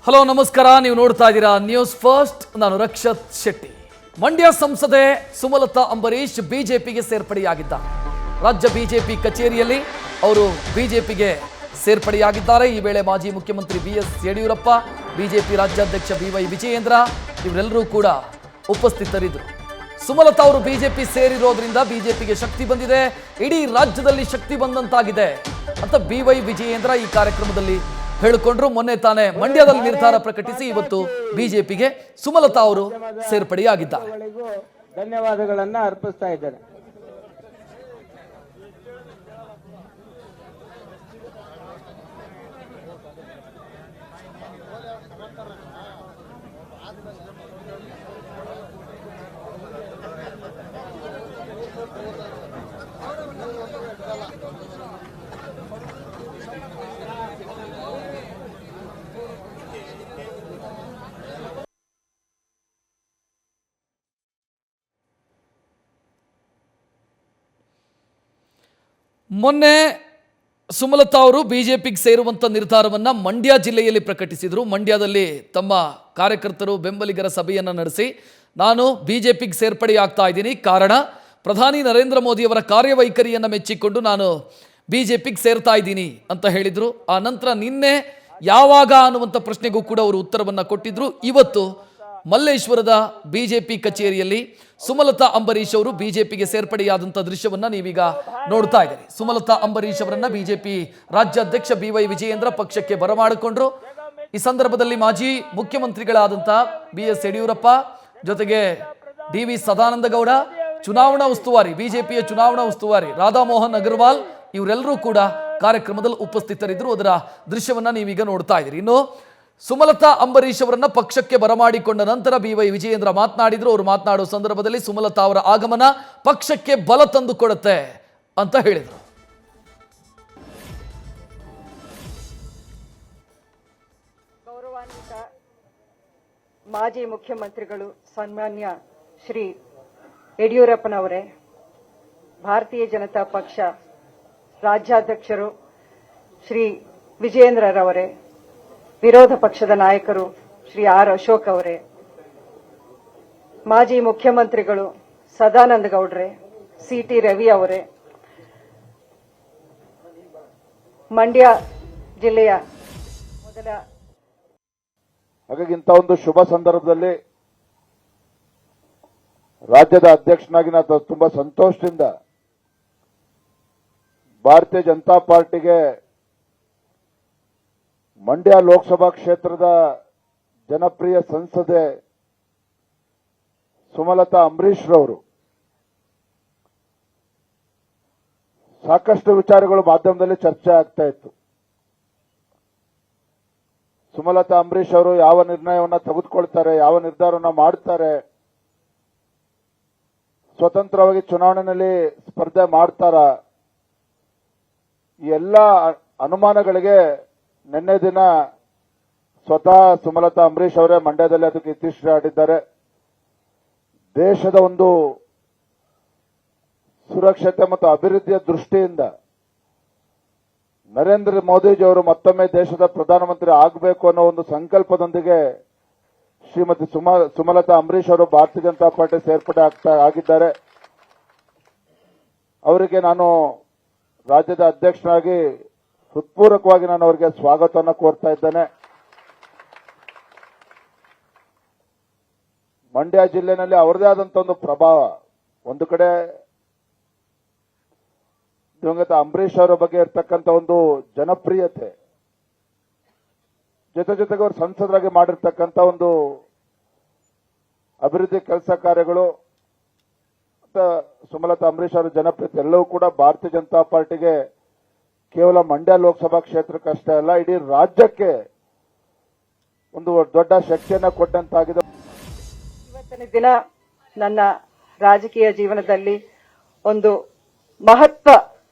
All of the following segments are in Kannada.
ಹಲೋ ನಮಸ್ಕಾರ, ನೀವು ನೋಡ್ತಾ ಇದ್ದೀರಾ ನ್ಯೂಸ್ ಫಸ್ಟ್. ನಾನು ರಕ್ಷತ್ ಶೆಟ್ಟಿ. ಮಂಡ್ಯ ಸಂಸದೆ ಸುಮಲತಾ ಅಂಬರೀಶ್ ಬಿಜೆಪಿಗೆ ಸೇರ್ಪಡೆಯಾಗಿದ್ದಾರೆ. ರಾಜ್ಯ ಬಿಜೆಪಿ ಕಚೇರಿಯಲ್ಲಿ ಅವರು ಬಿಜೆಪಿಗೆ ಸೇರ್ಪಡೆಯಾಗಿದ್ದಾರೆ. ಈ ವೇಳೆ ಮಾಜಿ ಮುಖ್ಯಮಂತ್ರಿ ಬಿಎಸ್ ಯಡಿಯೂರಪ್ಪ, ಬಿಜೆಪಿ ರಾಜ್ಯಾಧ್ಯಕ್ಷ ಬಿವೈ ವಿಜಯೇಂದ್ರ ಇವರೆಲ್ಲರೂ ಕೂಡ ಉಪಸ್ಥಿತರಿದ್ದರು. ಸುಮಲತಾ ಅವರು ಬಿಜೆಪಿ ಸೇರಿರೋದ್ರಿಂದ ಬಿಜೆಪಿಗೆ ಶಕ್ತಿ ಬಂದಿದೆ, ಇಡೀ ರಾಜ್ಯದಲ್ಲಿ ಶಕ್ತಿ ಬಂದಂತಾಗಿದೆ ಅಂತ ಬಿವೈ ವಿಜಯೇಂದ್ರ ಈ ಕಾರ್ಯಕ್ರಮದಲ್ಲಿ ಹೇಳಿಕೊಂಡ್ರು. ಮೊನ್ನೆ ತಾನೇ ಮಂಡ್ಯದಲ್ಲಿ ನಿರ್ಧಾರ ಪ್ರಕಟಿಸಿ ಇವತ್ತು ಬಿಜೆಪಿಗೆ ಸುಮಲತಾ ಅವರು ಸೇರ್ಪಡೆಯಾಗಿದ್ದಾರೆ. ಧನ್ಯವಾದಗಳನ್ನ ಅರ್ಪಿಸ್ತಾ ಇದ್ದಾರೆ. ಮೊನ್ನೆ ಸುಮಲತಾ ಅವರು ಬಿಜೆಪಿಗೆ ಸೇರುವಂಥ ನಿರ್ಧಾರವನ್ನು ಮಂಡ್ಯ ಜಿಲ್ಲೆಯಲ್ಲಿ ಪ್ರಕಟಿಸಿದರು. ಮಂಡ್ಯದಲ್ಲಿ ತಮ್ಮ ಕಾರ್ಯಕರ್ತರು ಬೆಂಬಲಿಗರ ಸಭೆಯನ್ನು ನಡೆಸಿ ನಾನು ಬಿಜೆಪಿಗೆ ಸೇರ್ಪಡೆಯಾಗ್ತಾ ಇದ್ದೀನಿ, ಕಾರಣ ಪ್ರಧಾನಿ ನರೇಂದ್ರ ಮೋದಿಯವರ ಕಾರ್ಯವೈಖರಿಯನ್ನು ಮೆಚ್ಚಿಕೊಂಡು ನಾನು ಬಿಜೆಪಿಗೆ ಸೇರ್ತಾ ಇದ್ದೀನಿ ಅಂತ ಹೇಳಿದರು. ಆ ನಂತರ ನಿನ್ನೆ ಯಾವಾಗ ಅನ್ನುವಂಥ ಪ್ರಶ್ನೆಗೂ ಕೂಡ ಅವರು ಉತ್ತರವನ್ನು ಕೊಟ್ಟಿದ್ರು. ಇವತ್ತು ಮಲ್ಲೇಶ್ವರದ ಬಿಜೆಪಿ ಕಚೇರಿಯಲ್ಲಿ ಸುಮಲತಾ ಅಂಬರೀಶ್ ಅವರು ಬಿಜೆಪಿಗೆ ಸೇರ್ಪಡೆಯಾದಂಥ ದೃಶ್ಯವನ್ನ ನೀವೀಗ ನೋಡ್ತಾ ಇದ್ದೀರಿ. ಸುಮಲತಾ ಅಂಬರೀಶ್ ಅವರನ್ನ ಬಿಜೆಪಿ ರಾಜ್ಯಾಧ್ಯಕ್ಷ ಬಿವೈ ವಿಜಯೇಂದ್ರ ಪಕ್ಷಕ್ಕೆ ಬರಮಾಡಿಕೊಂಡ್ರು. ಈ ಸಂದರ್ಭದಲ್ಲಿ ಮಾಜಿ ಮುಖ್ಯಮಂತ್ರಿಗಳಾದಂಥ ಬಿಎಸ್ ಯಡಿಯೂರಪ್ಪ ಜೊತೆಗೆ ಡಿ.ವಿ. ಸದಾನಂದ ಗೌಡ, ಚುನಾವಣಾ ಉಸ್ತುವಾರಿ ಬಿಜೆಪಿಯ ಚುನಾವಣಾ ಉಸ್ತುವಾರಿ ರಾಧಾ ಮೋಹನ್ ಅಗರ್ವಾಲ್ ಇವರೆಲ್ಲರೂ ಕೂಡ ಕಾರ್ಯಕ್ರಮದಲ್ಲಿ ಉಪಸ್ಥಿತರಿದ್ದರು. ಅದರ ದೃಶ್ಯವನ್ನ ನೀವೀಗ ನೋಡ್ತಾ ಇದ್ದೀರಿ. ಇನ್ನು ಸುಮಲತಾ ಅಂಬರೀಶ್ ಅವರನ್ನ ಪಕ್ಷಕ್ಕೆ ಬರಮಾಡಿಕೊಂಡ ನಂತರ ಬಿವೈ ವಿಜಯೇಂದ್ರ ಮಾತನಾಡಿದ್ರು. ಅವರು ಮಾತನಾಡುವ ಸಂದರ್ಭದಲ್ಲಿ ಸುಮಲತಾ ಅವರ ಆಗಮನ ಪಕ್ಷಕ್ಕೆ ಬಲ ತಂದು ಕೊಡುತ್ತೆ ಅಂತ ಹೇಳಿದರು. ಗೌರವಾನ್ವಿತ ಮಾಜಿ ಮುಖ್ಯಮಂತ್ರಿಗಳು ಸನ್ಮಾನ್ಯ ಶ್ರೀ ಯಡಿಯೂರಪ್ಪನವರೇ, ಭಾರತೀಯ ಜನತಾ ಪಕ್ಷ ರಾಜ್ಯಾಧ್ಯಕ್ಷರು ಶ್ರೀ ವಿಜಯೇಂದ್ರರವರೇ, ವಿರೋಧ ಪಕ್ಷದ ನಾಯಕರು ಶ್ರೀ ಆರ್ ಅಶೋಕ್ ಅವರೇ, ಮಾಜಿ ಮುಖ್ಯಮಂತ್ರಿಗಳು ಸದಾನಂದ ಗೌಡ್ರೆ, ಸಿಟಿ ರವಿ ಅವರೇ, ಮಂಡ್ಯ ಜಿಲ್ಲೆಯ ಮೊದಲ ಹಾಗಾಗಿ ಇಂಥ ಒಂದು ಶುಭ ಸಂದರ್ಭದಲ್ಲಿ ರಾಜ್ಯದ ಅಧ್ಯಕ್ಷನಾಗಿ ನಾನು ತುಂಬಾ ಸಂತೋಷದಿಂದ ಭಾರತೀಯ ಜನತಾ ಪಾರ್ಟಿಗೆ ಮಂಡ್ಯ ಲೋಕಸಭಾ ಕ್ಷೇತ್ರದ ಜನಪ್ರಿಯ ಸಂಸದೆ ಸುಮಲತಾ ಅಂಬರೀಶ್ ರವರು ಸಾಕಷ್ಟು ವಿಚಾರಗಳು ಮಾಧ್ಯಮದಲ್ಲಿ ಚರ್ಚೆ ಆಗ್ತಾ ಇತ್ತು. ಸುಮಲತಾ ಅಂಬರೀಶ್ ಅವರು ಯಾವ ನಿರ್ಣಯವನ್ನ ತೆಗೆದುಕೊಳ್ತಾರೆ, ಯಾವ ನಿರ್ಧಾರವನ್ನ ಮಾಡ್ತಾರೆ, ಸ್ವತಂತ್ರವಾಗಿ ಚುನಾವಣೆಯಲ್ಲಿ ಸ್ಪರ್ಧೆ ಮಾಡ್ತಾರ, ಈ ಎಲ್ಲ ಅನುಮಾನಗಳಿಗೆ ನಿನ್ನೆ ದಿನ ಸ್ವತಃ ಸುಮಲತಾ ಅಂಬರೀಶ್ ಅವರೇ ಮಂಡ್ಯದಲ್ಲಿ ಅದಕ್ಕೆ ಇತ್ತೀಚೆಗೆ ಆಡಿದ್ದಾರೆ. ದೇಶದ ಒಂದು ಸುರಕ್ಷತೆ ಮತ್ತು ಅಭಿವೃದ್ಧಿಯ ದೃಷ್ಟಿಯಿಂದ ನರೇಂದ್ರ ಮೋದಿಜಿಯವರು ಮತ್ತೊಮ್ಮೆ ದೇಶದ ಪ್ರಧಾನಮಂತ್ರಿ ಆಗಬೇಕು ಅನ್ನೋ ಒಂದು ಸಂಕಲ್ಪದೊಂದಿಗೆ ಶ್ರೀಮತಿ ಸುಮಲತಾ ಅಂಬರೀಶ್ ಅವರು ಭಾರತೀಯ ಜನತಾ ಪಾರ್ಟಿ ಸೇರ್ಪಡೆ ಆಗಿದ್ದಾರೆ. ಅವರಿಗೆ ನಾನು ರಾಜ್ಯದ ಅಧ್ಯಕ್ಷನಾಗಿ ಹೃತ್ಪೂರ್ವಕವಾಗಿ ನಾನು ಅವರಿಗೆ ಸ್ವಾಗತವನ್ನು ಕೋರ್ತಾ ಇದ್ದೇನೆ. ಮಂಡ್ಯ ಜಿಲ್ಲೆನಲ್ಲಿ ಅವರದೇ ಆದಂತ ಒಂದು ಪ್ರಭಾವ, ಒಂದು ಕಡೆ ದಿವಂಗತ ಅಂಬರೀಶ್ ಅವರ ಬಗ್ಗೆ ಇರತಕ್ಕಂಥ ಒಂದು ಜನಪ್ರಿಯತೆ, ಜೊತೆಗೆ ಅವರು ಸಂಸದರಾಗಿ ಮಾಡಿರ್ತಕ್ಕಂಥ ಒಂದು ಅಭಿವೃದ್ಧಿ ಕೆಲಸ ಕಾರ್ಯಗಳು, ಸುಮಲತಾ ಅಂಬರೀಶ್ ಅವರ ಜನಪ್ರಿಯತೆ ಎಲ್ಲವೂ ಕೂಡ ಭಾರತೀಯ ಜನತಾ ಪಾರ್ಟಿಗೆ ಕೇವಲ ಮಂಡ್ಯ ಲೋಕಸಭಾ ಕ್ಷೇತ್ರಕ್ಕಷ್ಟೇ ಅಲ್ಲ, ಇಡೀ ರಾಜ್ಯಕ್ಕೆ ಒಂದು ದೊಡ್ಡ ಶಕ್ತಿಯನ್ನ ಕೊಟ್ಟಂತಾಗಿದೆ. ಇವತ್ತಿನ ದಿನ ನನ್ನ ರಾಜಕೀಯ ಜೀವನದಲ್ಲಿ ಒಂದು ಮಹತ್ವ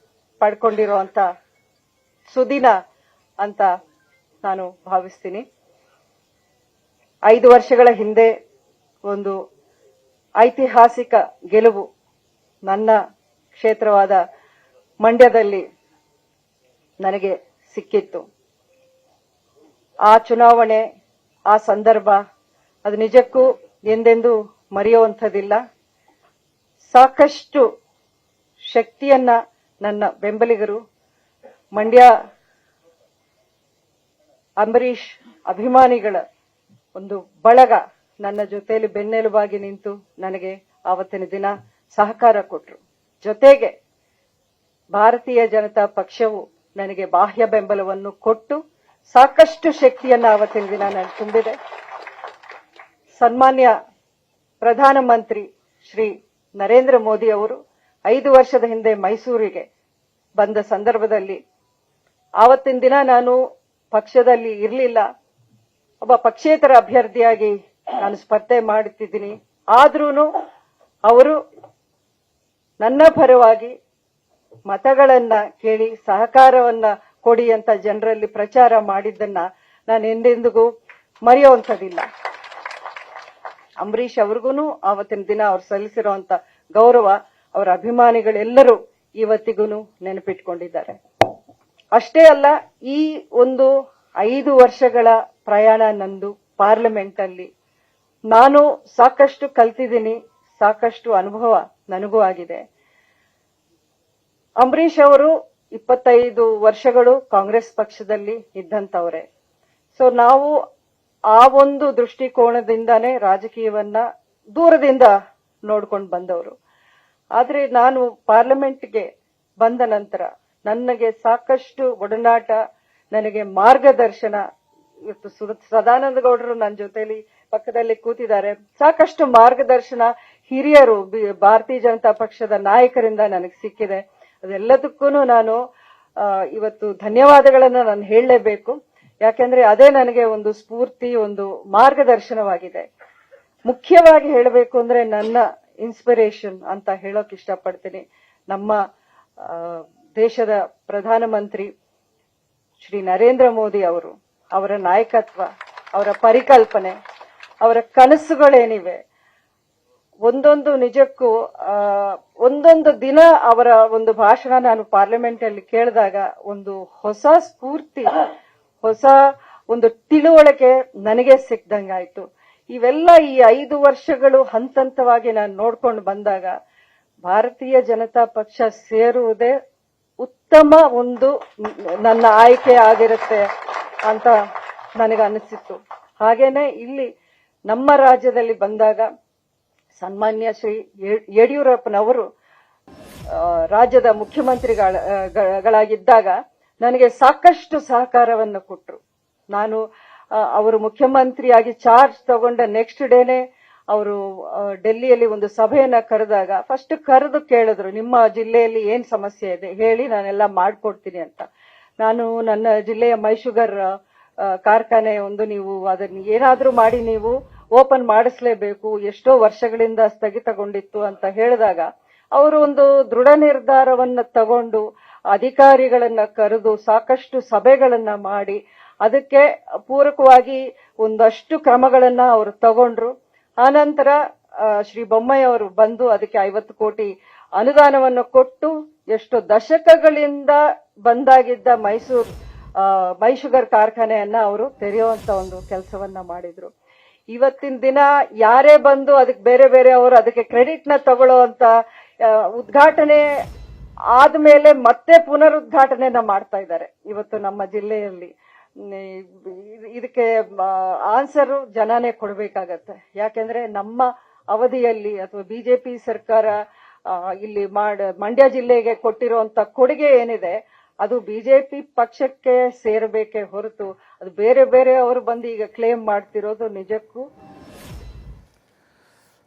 ಪಡ್ಕೊಂಡಿರುವಂತ ಸುದಿನ ಅಂತ ನಾನು ಭಾವಿಸ್ತೀನಿ. 5 ವರ್ಷಗಳ ಹಿಂದೆ ಒಂದು ಐತಿಹಾಸಿಕ ಗೆಲುವು ನನ್ನ ಕ್ಷೇತ್ರವಾದ ಮಂಡ್ಯದಲ್ಲಿ ನನಗೆ ಸಿಕ್ಕಿತ್ತು. ಆ ಚುನಾವಣೆ ಆ ಸಂದರ್ಭ ಅದು ನಿಜಕ್ಕೂ ಎಂದೆಂದೂ ಮರೆಯುವಂಥದ್ದಿಲ್ಲ. ಸಾಕಷ್ಟು ಶಕ್ತಿಯನ್ನ ನನ್ನ ಬೆಂಬಲಿಗರು, ಮಂಡ್ಯ ಅಂಬರೀಷ್ ಅಭಿಮಾನಿಗಳ ಒಂದು ಬಳಗ ನನ್ನ ಜೊತೆಯಲ್ಲಿ ಬೆನ್ನೆಲುಬಾಗಿ ನಿಂತು ನನಗೆ ಆವತ್ತಿನ ದಿನ ಸಹಕಾರ ಕೊಟ್ಟರು. ಜೊತೆಗೆ ಭಾರತೀಯ ಜನತಾ ಪಕ್ಷವು ನನಗೆ ಬಾಹ್ಯ ಬೆಂಬಲವನ್ನು ಕೊಟ್ಟು ಸಾಕಷ್ಟು ಶಕ್ತಿಯನ್ನ ಆವತ್ತಿನ ದಿನ ನಾನು ತುಂಬಿದೆ. ಸನ್ಮಾನ್ಯ ಪ್ರಧಾನಮಂತ್ರಿ ಶ್ರೀ ನರೇಂದ್ರ ಮೋದಿ ಅವರು 5 ವರ್ಷದ ಹಿಂದೆ ಮೈಸೂರಿಗೆ ಬಂದ ಸಂದರ್ಭದಲ್ಲಿ ಆವತ್ತಿನ ದಿನ ನಾನು ಪಕ್ಷದಲ್ಲಿ ಇರಲಿಲ್ಲ, ಒಬ್ಬ ಪಕ್ಷೇತರ ಅಭ್ಯರ್ಥಿಯಾಗಿ ನಾನು ಸ್ಪರ್ಧೆ ಮಾಡುತ್ತಿದ್ದೀನಿ. ಆದ್ರೂ ಅವರು ನನ್ನ ಪರವಾಗಿ ಮತಗಳನ್ನ ಕೇಳಿ ಸಹಕಾರವನ್ನ ಕೊಡಿ ಅಂತ ಜನರಲ್ಲಿ ಪ್ರಚಾರ ಮಾಡಿದ್ದನ್ನ ನಾನು ಎಂದೆಂದಿಗೂ ಮರೆಯುವಂಥದ್ದಿಲ್ಲ. ಅಂಬರೀಷ್ ಅವ್ರಿಗೂ ಆವತ್ತಿನ ದಿನ ಅವ್ರು ಸಲ್ಲಿಸಿರುವಂತ ಗೌರವ ಅವರ ಅಭಿಮಾನಿಗಳೆಲ್ಲರೂ ಇವತ್ತಿಗೂ ನೆನಪಿಟ್ಕೊಂಡಿದ್ದಾರೆ. ಅಷ್ಟೇ ಅಲ್ಲ, ಈ ಒಂದು 5 ವರ್ಷಗಳ ಪ್ರಯಾಣ ನಂದು ಪಾರ್ಲಿಮೆಂಟ್ ಅಲ್ಲಿ ನಾನು ಸಾಕಷ್ಟು ಕಲ್ತಿದ್ದೀನಿ, ಸಾಕಷ್ಟು ಅನುಭವ ನನಗೂ ಆಗಿದೆ. ಅಂಬರೀಷ್ ಅವರು 25 ವರ್ಷಗಳು ಕಾಂಗ್ರೆಸ್ ಪಕ್ಷದಲ್ಲಿ ಇದ್ದಂತವ್ರೆ. ಸೊ ನಾವು ಆ ಒಂದು ದೃಷ್ಟಿಕೋನದಿಂದಾನೇ ರಾಜಕೀಯವನ್ನ ದೂರದಿಂದ ನೋಡ್ಕೊಂಡು ಬಂದವರು. ಆದ್ರೆ ನಾನು ಪಾರ್ಲಿಮೆಂಟ್ಗೆ ಬಂದ ನಂತರ ನನಗೆ ಸಾಕಷ್ಟು ಒಡನಾಟ, ನನಗೆ ಮಾರ್ಗದರ್ಶನ, ಇವತ್ತು ಸದಾನಂದ ಗೌಡರು ನನ್ನ ಜೊತೆಲಿ ಪಕ್ಕದಲ್ಲಿ ಕೂತಿದ್ದಾರೆ, ಸಾಕಷ್ಟು ಮಾರ್ಗದರ್ಶನ ಹಿರಿಯರು ಭಾರತೀಯ ಜನತಾ ಪಕ್ಷದ ನಾಯಕರಿಂದ ನನಗೆ ಸಿಕ್ಕಿದೆ. ಅದೆಲ್ಲದಕ್ಕೂ ನಾನು ಇವತ್ತು ಧನ್ಯವಾದಗಳನ್ನ ನಾನು ಹೇಳಲೇಬೇಕು. ಯಾಕೆಂದ್ರೆ ಅದೇ ನನಗೆ ಒಂದು ಸ್ಫೂರ್ತಿ, ಒಂದು ಮಾರ್ಗದರ್ಶನವಾಗಿದೆ. ಮುಖ್ಯವಾಗಿ ಹೇಳಬೇಕು ಅಂದ್ರೆ ನನ್ನ ಇನ್ಸ್ಪಿರೇಷನ್ ಅಂತ ಹೇಳೋಕ್ ಇಷ್ಟಪಡ್ತೀನಿ. ನಮ್ಮ ದೇಶದ ಪ್ರಧಾನಮಂತ್ರಿ ಶ್ರೀ ನರೇಂದ್ರ ಮೋದಿ ಅವರು, ಅವರ ನಾಯಕತ್ವ, ಅವರ ಪರಿಕಲ್ಪನೆ, ಅವರ ಕನಸುಗಳೇನಿವೆ, ಒಂದೊಂದು ನಿಜಕ್ಕೂ ಒಂದೊಂದು ದಿನ ಅವರ ಒಂದು ಭಾಷಣ ನಾನು ಪಾರ್ಲಿಮೆಂಟ್ ಅಲ್ಲಿ ಕೇಳಿದಾಗ ಒಂದು ಹೊಸ ಸ್ಫೂರ್ತಿ, ಹೊಸ ಒಂದು ತಿಳುವಳಿಕೆ ನನಗೆ ಸಿಕ್ದಂಗಾಯ್ತು. ಇವೆಲ್ಲ ಈ 5 ವರ್ಷಗಳು ಹಂತವಾಗಿ ನಾನು ನೋಡ್ಕೊಂಡು ಬಂದಾಗ ಭಾರತೀಯ ಜನತಾ ಪಕ್ಷ ಸೇರುವುದೇ ಉತ್ತಮ ಒಂದು ನನ್ನ ಆಯ್ಕೆ ಆಗಿರುತ್ತೆ ಅಂತ ನನಗೆ ಅನಿಸಿತ್ತು. ಹಾಗೇನೆ ಇಲ್ಲಿ ನಮ್ಮ ರಾಜ್ಯದಲ್ಲಿ ಬಂದಾಗ ಸನ್ಮಾನ್ಯ ಶ್ರೀ ಯಡಿಯೂರಪ್ಪನವರು ರಾಜ್ಯದ ಮುಖ್ಯಮಂತ್ರಿಗಳಾಗಿದ್ದಾಗ ನನಗೆ ಸಾಕಷ್ಟು ಸಹಕಾರವನ್ನು ಕೊಟ್ಟರು. ನಾನು ಅವರು ಮುಖ್ಯಮಂತ್ರಿಯಾಗಿ ಚಾರ್ಜ್ ತಗೊಂಡ ನೆಕ್ಸ್ಟ್ ಡೇನೆ ಅವರು ಡೆಲ್ಲಿಯಲ್ಲಿ ಒಂದು ಸಭೆಯನ್ನ ಕರೆದಾಗ ಫಸ್ಟ್ ಕರೆದು ಕೇಳಿದ್ರು, ನಿಮ್ಮ ಜಿಲ್ಲೆಯಲ್ಲಿ ಏನ್ ಸಮಸ್ಯೆ ಇದೆ ಹೇಳಿ, ನಾನೆಲ್ಲ ಮಾಡ್ಕೊಡ್ತೀನಿ ಅಂತ. ನಾನು ನನ್ನ ಜಿಲ್ಲೆಯ ಮೈಶುಗರ್ ಕಾರ್ಖಾನೆ ಒಂದು, ನೀವು ಅದನ್ನ ಏನಾದ್ರೂ ಮಾಡಿ ನೀವು ಓಪನ್ ಮಾಡಿಸ್ಲೇಬೇಕು, ಎಷ್ಟೋ ವರ್ಷಗಳಿಂದ ಸ್ಥಗಿತಗೊಂಡಿತ್ತು ಅಂತ ಹೇಳಿದಾಗ ಅವರು ಒಂದು ದೃಢ ನಿರ್ಧಾರವನ್ನ ತಗೊಂಡು ಅಧಿಕಾರಿಗಳನ್ನ ಕರೆದು ಸಾಕಷ್ಟು ಸಭೆಗಳನ್ನ ಮಾಡಿ ಅದಕ್ಕೆ ಪೂರಕವಾಗಿ ಒಂದಷ್ಟು ಕ್ರಮಗಳನ್ನ ಅವರು ತಗೊಂಡ್ರು. ಆನಂತರ ಶ್ರೀ ಬೊಮ್ಮಾಯಿ ಅವರು ಬಂದು ಅದಕ್ಕೆ 50 ಕೋಟಿ ಅನುದಾನವನ್ನು ಕೊಟ್ಟು ಎಷ್ಟೋ ದಶಕಗಳಿಂದ ಬಂದಾಗಿದ್ದ ಮೈಶುಗರ್ ಕಾರ್ಖಾನೆಯನ್ನ ಅವರು ತೆರೆಯುವಂತ ಒಂದು ಕೆಲಸವನ್ನ ಮಾಡಿದ್ರು. ಇವತ್ತಿನ ದಿನ ಯಾರೇ ಬಂದು ಅದಕ್ಕೆ ಬೇರೆ ಬೇರೆ ಅವರು ಅದಕ್ಕೆ ಕ್ರೆಡಿಟ್ ನ ತಗೊಳ್ಳೋಂತ ಉದ್ಘಾಟನೆ ಆದ್ಮೇಲೆ ಮತ್ತೆ ಪುನರುದ್ಘಾಟನೆಯನ್ನ ಮಾಡ್ತಾ ಇದ್ದಾರೆ ಇವತ್ತು ನಮ್ಮ ಜಿಲ್ಲೆಯಲ್ಲಿ. ಇದಕ್ಕೆ ಆನ್ಸರು ಜನನೇ ಕೊಡ್ಬೇಕಾಗತ್ತೆ. ಯಾಕೆಂದ್ರೆ ನಮ್ಮ ಅವಧಿಯಲ್ಲಿ ಅಥವಾ ಬಿಜೆಪಿ ಸರ್ಕಾರ ಇಲ್ಲಿ ಮಂಡ್ಯ ಜಿಲ್ಲೆಗೆ ಕೊಟ್ಟಿರುವಂತ ಕೊಡುಗೆ ಏನಿದೆ ಅದು ಬಿಜೆಪಿ ಪಕ್ಷಕ್ಕೆ ಸೇರಬೇಕೇ ಹೊರತು ಅದು ಬೇರೆ ಬೇರೆ ಅವರು ಬಂದು ಈಗ ಕ್ಲೇಮ್ ಮಾಡ್ತಿರೋದು ನಿಜಕ್ಕೂ.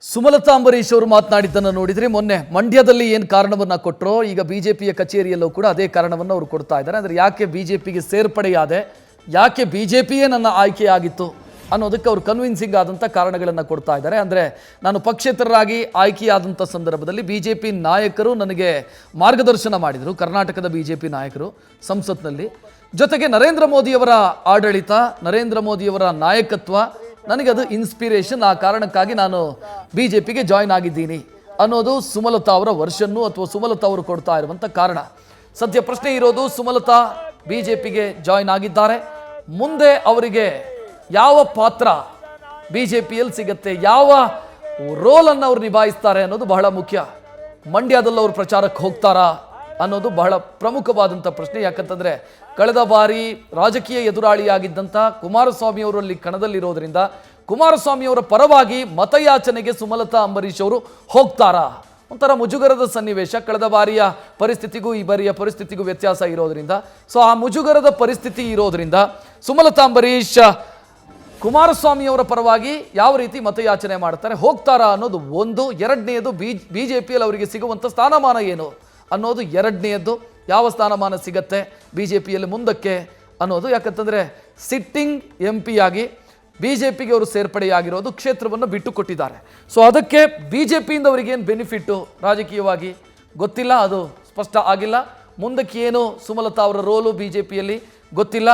ಸುಮಲತಾ ಅಂಬರೀಶ್ ಅವರು ಮಾತನಾಡಿದ್ದನ್ನು ನೋಡಿದ್ರೆ ಮೊನ್ನೆ ಮಂಡ್ಯದಲ್ಲಿ ಏನು ಕಾರಣವನ್ನ ಕೊಟ್ಟರೋ ಈಗ ಬಿಜೆಪಿಯ ಕಚೇರಿಯಲ್ಲೂ ಕೂಡ ಅದೇ ಕಾರಣವನ್ನು ಅವರು ಕೊಡ್ತಾ ಇದ್ದಾರೆ. ಅಂದರೆ ಯಾಕೆ ಬಿಜೆಪಿಗೆ ಸೇರ್ಪಡೆಯಾದೆ, ಯಾಕೆ ಬಿಜೆಪಿಯೇ ನನ್ನ ಆಯ್ಕೆಯಾಗಿತ್ತು ಅನ್ನೋದಕ್ಕೆ ಅವರು ಕನ್ವಿನ್ಸಿಂಗ್ ಆದಂಥ ಕಾರಣಗಳನ್ನು ಕೊಡ್ತಾ ಇದ್ದಾರೆ. ಅಂದರೆ ನಾನು ಪಕ್ಷೇತರರಾಗಿ ಆಯ್ಕೆಯಾದಂಥ ಸಂದರ್ಭದಲ್ಲಿ ಬಿಜೆಪಿ ನಾಯಕರು ನನಗೆ ಮಾರ್ಗದರ್ಶನ ಮಾಡಿದರು, ಕರ್ನಾಟಕದ ಬಿಜೆಪಿ ನಾಯಕರು ಸಂಸತ್ನಲ್ಲಿ. ಜೊತೆಗೆ ನರೇಂದ್ರ ಮೋದಿಯವರ ಆಡಳಿತ, ನರೇಂದ್ರ ಮೋದಿಯವರ ನಾಯಕತ್ವ ನನಗೆ ಅದು ಇನ್ಸ್ಪಿರೇಷನ್. ಆ ಕಾರಣಕ್ಕಾಗಿ ನಾನು ಬಿಜೆಪಿಗೆ ಜಾಯ್ನ್ ಆಗಿದ್ದೀನಿ ಅನ್ನೋದು ಸುಮಲತಾ ಅವರ ವರ್ಷನ್ನು ಅಥವಾ ಸುಮಲತಾ ಅವರು ಕೊಡ್ತಾ ಇರುವಂಥ ಕಾರಣ. ಸದ್ಯ ಪ್ರಶ್ನೆ ಇರೋದು, ಸುಮಲತಾ ಬಿಜೆಪಿಗೆ ಜಾಯ್ನ್ ಆಗಿದ್ದಾರೆ, ಮುಂದೆ ಅವರಿಗೆ ಯಾವ ಪಾತ್ರ ಬಿಜೆಪಿಯಲ್ಲಿ ಸಿಗತ್ತೆ, ಯಾವ ರೋಲನ್ನು ಅವ್ರು ನಿಭಾಯಿಸ್ತಾರೆ ಅನ್ನೋದು ಬಹಳ ಮುಖ್ಯ. ಮಂಡ್ಯದಲ್ಲಿ ಅವರು ಪ್ರಚಾರಕ್ಕೆ ಹೋಗ್ತಾರಾ ಅನ್ನೋದು ಬಹಳ ಪ್ರಮುಖವಾದಂಥ ಪ್ರಶ್ನೆ. ಯಾಕಂತಂದ್ರೆ ಕಳೆದ ಬಾರಿ ರಾಜಕೀಯ ಎದುರಾಳಿಯಾಗಿದ್ದಂಥ ಕುಮಾರಸ್ವಾಮಿ ಅವರು ಅಲ್ಲಿ ಕಣದಲ್ಲಿರೋದ್ರಿಂದ ಕುಮಾರಸ್ವಾಮಿ ಅವರ ಪರವಾಗಿ ಮತಯಾಚನೆಗೆ ಸುಮಲತಾ ಅಂಬರೀಶ್ ಅವರು ಹೋಗ್ತಾರಾ? ಒಂಥರ ಮುಜುಗರದ ಸನ್ನಿವೇಶ. ಕಳೆದ ಬಾರಿಯ ಪರಿಸ್ಥಿತಿಗೂ ಈ ಬಾರಿಯ ಪರಿಸ್ಥಿತಿಗೂ ವ್ಯತ್ಯಾಸ ಇರೋದ್ರಿಂದ, ಸೊ ಆ ಮುಜುಗರದ ಪರಿಸ್ಥಿತಿ ಇರೋದ್ರಿಂದ ಸುಮಲತಾ ಅಂಬರೀಶ್ ಕುಮಾರಸ್ವಾಮಿ ಅವರ ಪರವಾಗಿ ಯಾವ ರೀತಿ ಮತಯಾಚನೆ ಮಾಡ್ತಾರೆ, ಹೋಗ್ತಾರಾ ಅನ್ನೋದು ಒಂದು. ಎರಡನೆಯದು ಬಿಜೆಪಿಯಲ್ಲಿ ಅವರಿಗೆ ಸಿಗುವಂಥ ಸ್ಥಾನಮಾನ ಏನು ಅನ್ನೋದು ಎರಡನೆಯದ್ದು. ಯಾವ ಸ್ಥಾನಮಾನ ಸಿಗತ್ತೆ ಬಿಜೆಪಿಯಲ್ಲಿ ಮುಂದಕ್ಕೆ ಅನ್ನೋದು. ಯಾಕಂತಂದರೆ ಸಿಟ್ಟಿಂಗ್ MP ಆಗಿ ಬಿಜೆಪಿಗೆ ಅವರು ಸೇರ್ಪಡೆಯಾಗಿರೋದು, ಕ್ಷೇತ್ರವನ್ನು ಬಿಟ್ಟು ಕೊಟ್ಟಿದ್ದಾರೆ. ಸೊ ಅದಕ್ಕೆ ಬಿಜೆಪಿಯಿಂದ ಅವರಿಗೇನು ಬೆನಿಫಿಟ್ಟು ರಾಜಕೀಯವಾಗಿ ಗೊತ್ತಿಲ್ಲ, ಅದು ಸ್ಪಷ್ಟ ಆಗಿಲ್ಲ. ಮುಂದಕ್ಕೆ ಏನು ಸುಮಲತಾ ಅವರ ರೋಲು ಬಿಜೆಪಿಯಲ್ಲಿ ಗೊತ್ತಿಲ್ಲ.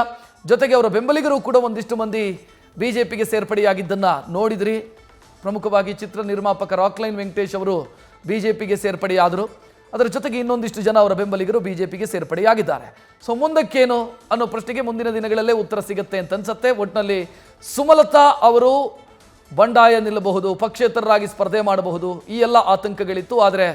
ಜೊತೆಗೆ ಅವರ ಬೆಂಬಲಿಗರು ಕೂಡ ಒಂದಿಷ್ಟು ಮಂದಿ ಬಿಜೆಪಿಗೆ ಸೇರ್ಪಡೆಯಾಗಿದ್ದನ್ನು ನೋಡಿದ್ರಿ. ಪ್ರಮುಖವಾಗಿ ಚಿತ್ರ ನಿರ್ಮಾಪಕ ರಾಕ್ಲೈನ್ ವೆಂಕಟೇಶ್ ಅವರು ಬಿಜೆಪಿಗೆ ಸೇರ್ಪಡೆಯಾದರು. ಅದರ ಜೊತೆಗೆ ಇನ್ನೊಂದಿಷ್ಟು ಜನ ಅವರ ಬೆಂಬಲಿಗರು ಬಿಜೆಪಿಗೆ ಸೇರ್ಪಡೆಯಾಗಿದ್ದಾರೆ. ಸೊ ಮುಂದಕ್ಕೇನು ಅನ್ನೋ ಪ್ರಶ್ನೆಗೆ ಮುಂದಿನ ದಿನಗಳಲ್ಲೇ ಉತ್ತರ ಸಿಗುತ್ತೆ ಅಂತ ಅನ್ಸುತ್ತೆ. ಒಟ್ಟಿನಲ್ಲಿ ಸುಮಲತಾ ಅವರು ಬಂಡಾಯ ನಿಲ್ಲಬಹುದು, ಪಕ್ಷೇತರರಾಗಿ ಸ್ಪರ್ಧೆ ಮಾಡಬಹುದು, ಈ ಎಲ್ಲ ಆತಂಕಗಳಿತ್ತು. ಆದರೆ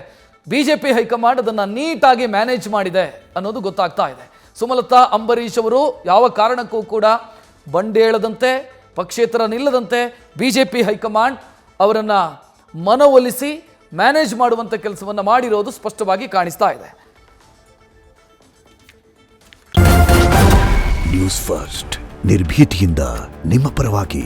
ಬಿಜೆಪಿ ಹೈಕಮಾಂಡ್ ಅದನ್ನು ನೀಟಾಗಿ ಮ್ಯಾನೇಜ್ ಮಾಡಿದೆ ಅನ್ನೋದು ಗೊತ್ತಾಗ್ತಾ ಇದೆ. ಸುಮಲತಾ ಅಂಬರೀಶ್ ಅವರು ಯಾವ ಕಾರಣಕ್ಕೂ ಕೂಡ ಬಂಡೇಳದಂತೆ, ಪಕ್ಷೇತರ ನಿಲ್ಲದಂತೆ ಬಿಜೆಪಿ ಹೈಕಮಾಂಡ್ ಅವರನ್ನು ಮನವೊಲಿಸಿ ಮ್ಯಾನೇಜ್ ಮಾಡುವಂಥ ಕೆಲಸವನ್ನು ಮಾಡಿರೋದು ಸ್ಪಷ್ಟವಾಗಿ ಕಾಣಿಸ್ತಾ ಇದೆ. ನ್ಯೂಸ್ ಫಸ್ಟ್ ನಿರ್ಭೀತಿಯಿಂದ ನಿಮ್ಮ ಪರವಾಗಿ.